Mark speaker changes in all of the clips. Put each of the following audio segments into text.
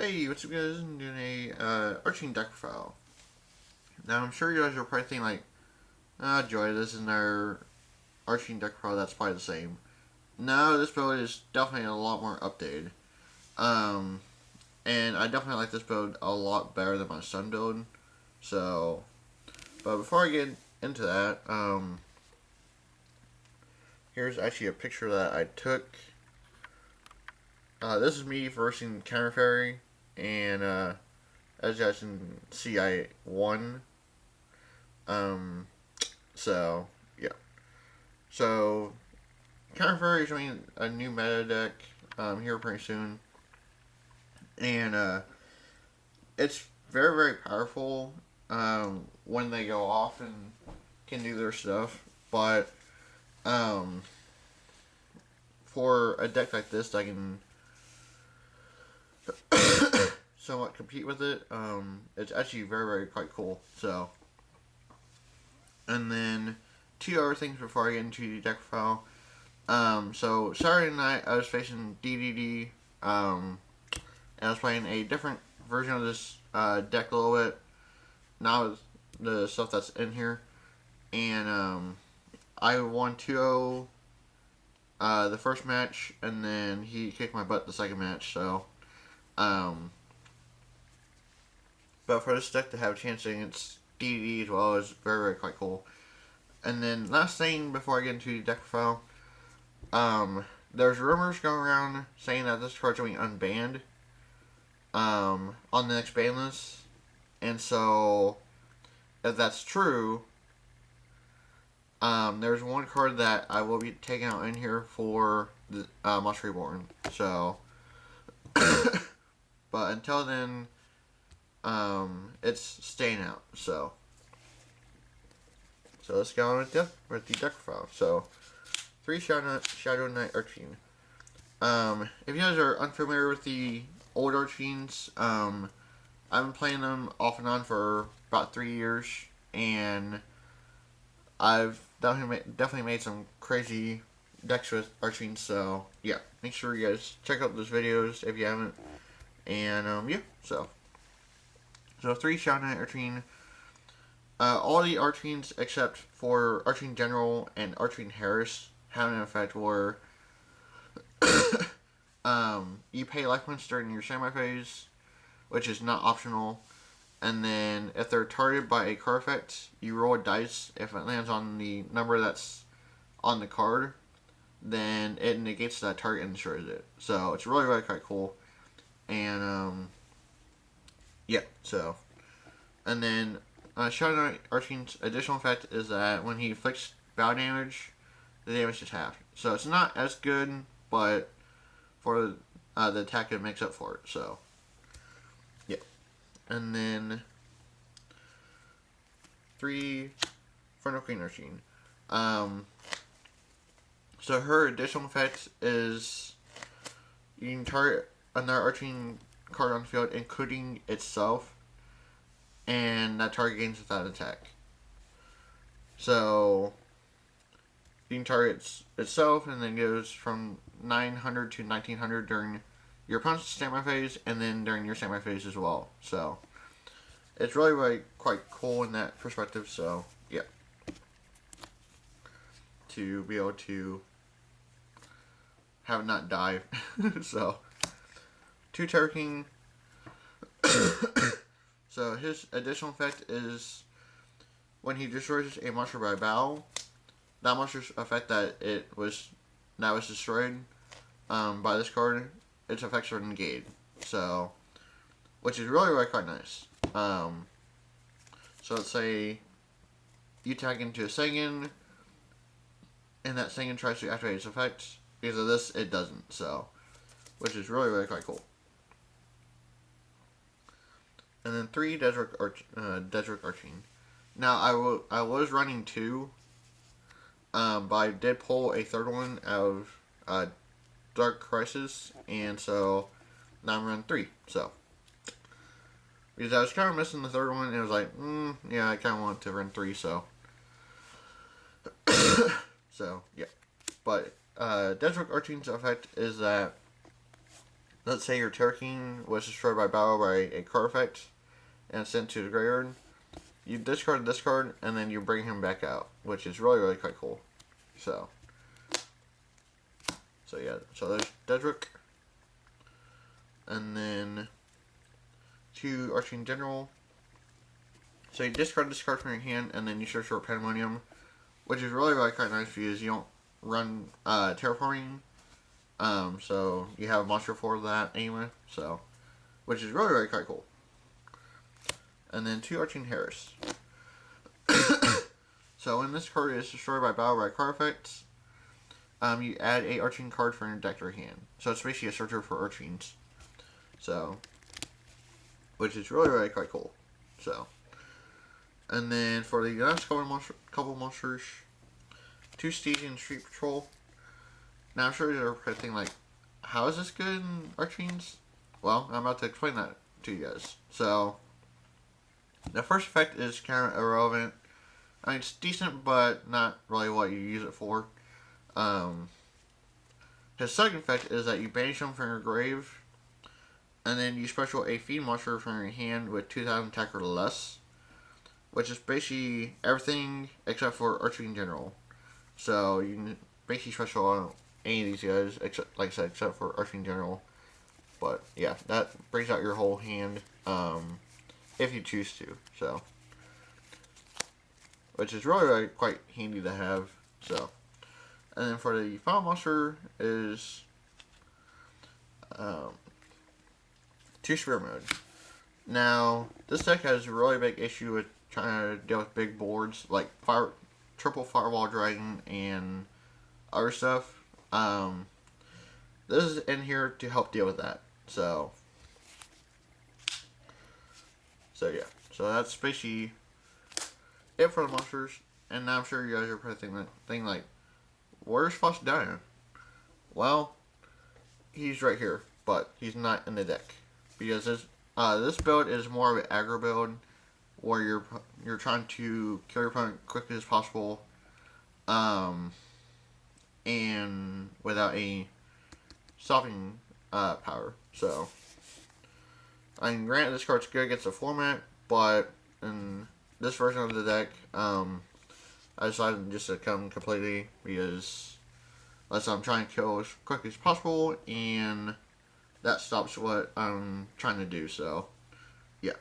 Speaker 1: Hey, what's up guys? I'm doing a Archfiend deck profile. Now I'm sure you guys are probably thinking like, Joy, this is our Archfiend deck profile that's probably the same. No, this build is definitely a lot more updated. Um, and I definitely like this build a lot better than my Sun build. So, but before I get into that, here's actually a picture that I took. This is me versing Counter Fairy, and as you guys can see, I won. Um, so yeah. So Counter Fairy is doing a new meta deck here pretty soon, and it's very powerful when they go off and can do their stuff. But um, for a deck like this, I can somewhat compete with it. It's actually very quite cool. So, and then two other things before I get into the deck profile. So Saturday night I was facing DDD, and I was playing a different version of this deck a little bit. Now the stuff that's in here, and I won 2-0 the first match, and then he kicked my butt the second match. So, but for this deck to have a chance against DDD as well is very quite cool. And then last thing before I get into the deck profile, there's rumors going around saying that this card's going unbanned on the next ban list. And so, if that's true, there's one card that I will be taking out in here for the Monster Reborn. So, but until then, it's staying out. So let's go on with the deck profile. So, 3 Shadow Knight Archfiend. If you guys are unfamiliar with the old Archfiends, I've been playing them off and on for about 3 years, and I've definitely made some crazy decks with Archfiends. So yeah, make sure you guys check out those videos if you haven't. And yeah, so 3 Shadow Knight Archfiend. All the Archfiends except for Archfiend General and Archfiend Harris have an effect where you pay life points during your standby phase, which is not optional. And then if they're targeted by a card effect, you roll a dice. If it lands on the number that's on the card, then it negates that target and destroys it. So it's really quite cool. And yeah, so. And then Shadow Knight Archfiend's additional effect is that when he inflicts battle damage, the damage is halved. So it's not as good, but for the attack it makes up for it. So yeah. And then 3 Frontal Queen Archfiend. So her additional effect is you can target another Archfiend card on the field, including itself, and that target gains without attack. So you can target itself, and then goes from 900 to 1900 during your opponent's standby phase, and then during your standby phase as well. So it's really quite cool in that perspective. So yeah, to be able to have it not die. So 2 Terror King. So his additional effect is when he destroys a monster by battle, that monster's effect that was destroyed by this card, its effects are negated. So, which is really quite nice. So let's say you tag into a Sengen, and that Sengen tries to activate its effect. Because of this, it doesn't. So, which is really quite cool. And then 3 Desert Archfiend. Now I was running 2, but I did pull a third one out of Dark Crisis, and so now I'm running 3. So because I was kind of missing the third one, and it was like, yeah, I kind of want to run 3. So so yeah, but Desert Archfiend's effect is that let's say your Terror King was destroyed by battle by a card effect and sent to the graveyard. You discard this card and then you bring him back out, which is really quite cool. So yeah, so there's Dedrick, and then 2 Archfiend General. So you discard this card from your hand and then you search for Pandemonium, which is really quite nice because you don't run terraforming. So you have a monster for that anyway. So, which is really quite cool. And then 2 Archfiend Harris. So when this card is destroyed by battle by card effects, you add a Archfiend card from your deck to your hand. So it's basically a searcher for Archfiends. So, which is really quite cool. So, and then for the last couple monsters, 2 Stygian Street Patrol. Now I'm sure you're thinking like, how is this good in Archfiends? Well, I'm about to explain that to you guys. So, the first effect is kind of irrelevant. I mean, it's decent, but not really what you use it for. His second effect is that you banish him from your grave, and then you special a fiend monster from your hand with 2,000 attack or less, which is basically everything except for Archfiend General. So you can basically special on any of these guys, except like I said, except for Archfiend General. But yeah, that brings out your whole hand, if you choose to. So, which is really quite handy to have. So, and then for the final monster is 2 Spirit Mode. Now, this deck has a really big issue with trying to deal with big boards like triple Firewall Dragon and other stuff. This is in here to help deal with that. So yeah. So that's basically it for the monsters. And now I'm sure you guys are probably thinking like, where's Foss Diana? Well, he's right here, but he's not in the deck because this build is more of an aggro build where you're trying to kill your opponent quickly as possible, and without a stopping power. So, I mean, granted, this card's good against the format, but in this version of the deck, I decided just to come completely because I'm trying to kill as quickly as possible, and that stops what I'm trying to do. So, yeah.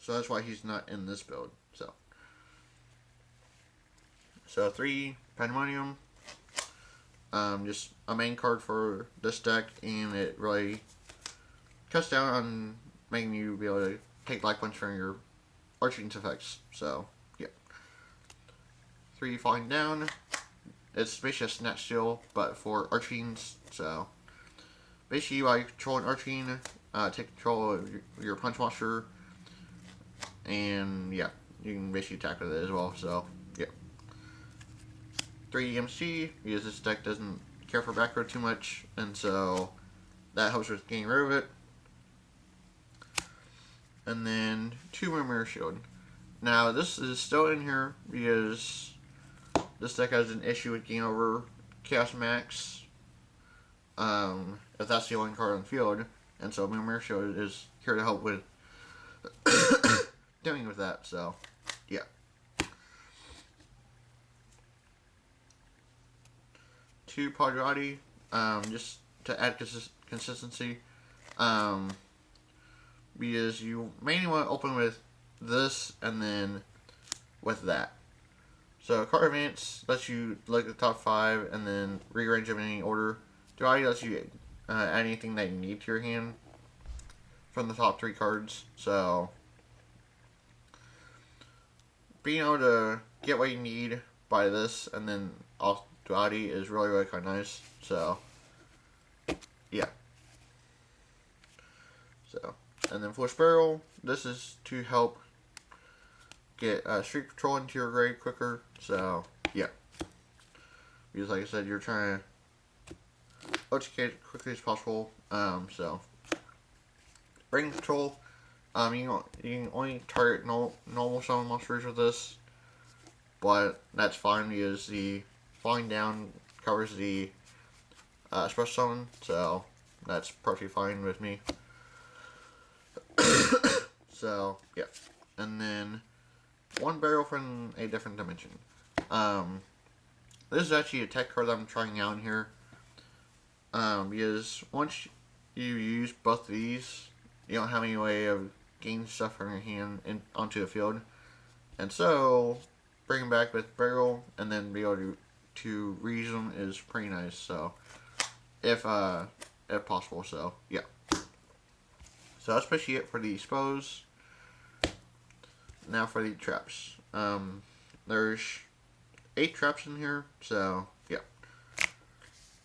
Speaker 1: So that's why he's not in this build. So 3 Pandemonium. Just a main card for this deck, and it really cuts down on making you be able to take life points from your Archfiend's effects. So, yeah. 3 Falling Down. It's basically a Snatch Steal, but for Archfiends. So, basically, while you control an Archfiend, take control of your punch monster, and yeah, you can basically attack with it as well. So, yeah. 3 EMC, because this deck doesn't care for back row too much, and so that helps with getting rid of it. And then 2 Mirror Shield. Now, this is still in here because this deck has an issue with getting over Chaos Max, if that's the only card on the field, and so Mirror Shield is here to help with dealing with that. So, yeah. 2 Padrati, just to add consistency, because you mainly want to open with this and then with that. So card advance lets you look at the top 5 and then rearrange them in any order. Padrati lets you add anything that you need to your hand from the top 3 cards. So being able to get what you need by this and then off Padrati is really quite nice. So, yeah. So, and then Foolish Barrel, this is to help get Street Patrol into your grave quicker. So, yeah. Because like I said, you're trying to educate as quickly as possible. So, Brain Control, you can only target normal summon monsters with this, but that's fine because the Falling Down covers the special summon, so that's perfectly fine with me. So, yeah. And then, one burial from a different dimension. This is actually a tech card that I'm trying out in here. Because once you use both of these, you don't have any way of getting stuff from your hand onto the field. And so, bringing back with burial and then be able to reuse them is pretty nice. So, if possible, so yeah. So that's basically it for the expose. Now for the traps. There's 8 traps in here, so yeah.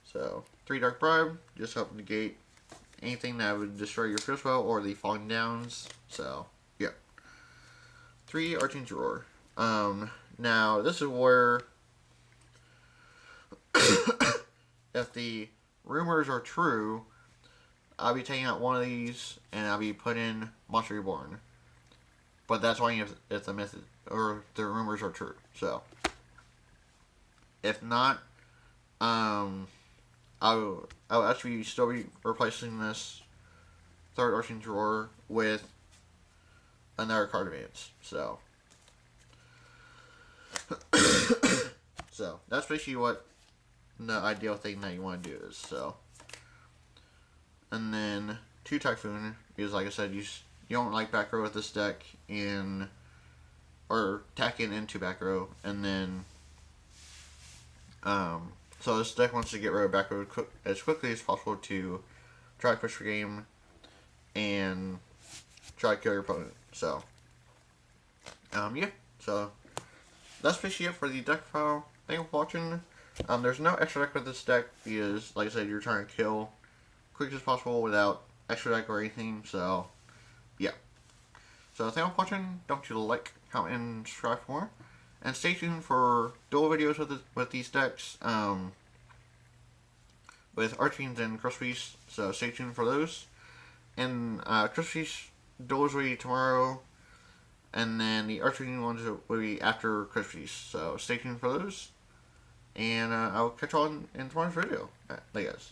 Speaker 1: So 3 Dark Bribe, just help negate anything that would destroy your field spell or the Falling Downs. So yeah. 3 Archfiend Roar. Now this is where if the rumors are true, I'll be taking out one of these and I'll be putting Monster Reborn. But that's only if the myth or the rumors are true. So if not, I'll actually still be replacing this 3rd Archfiend Drawer with another card advance. So so that's basically what the ideal thing that you want to do is. So, and then 2 Typhoon, because like I said, you don't like back row with this deck, or tacking into back row, and then so this deck wants to get rid of back row as quickly as possible to try to push the game and try to kill your opponent. So yeah, so that's basically it for the deck file. Thank you for watching. There's no extra deck with this deck because, like I said, you're trying to kill quick as possible without extra deck or anything. So, yeah. So, thank you for watching. Don't you like, comment, and subscribe for more. And stay tuned for dual videos with these decks, with Archfiends and Crossbeast. So, stay tuned for those. And Crossbeast duels will be tomorrow. And then the Archfiend ones will be after Crossbeast. So, stay tuned for those. And I'll catch you all in tomorrow's video. Thank you guys.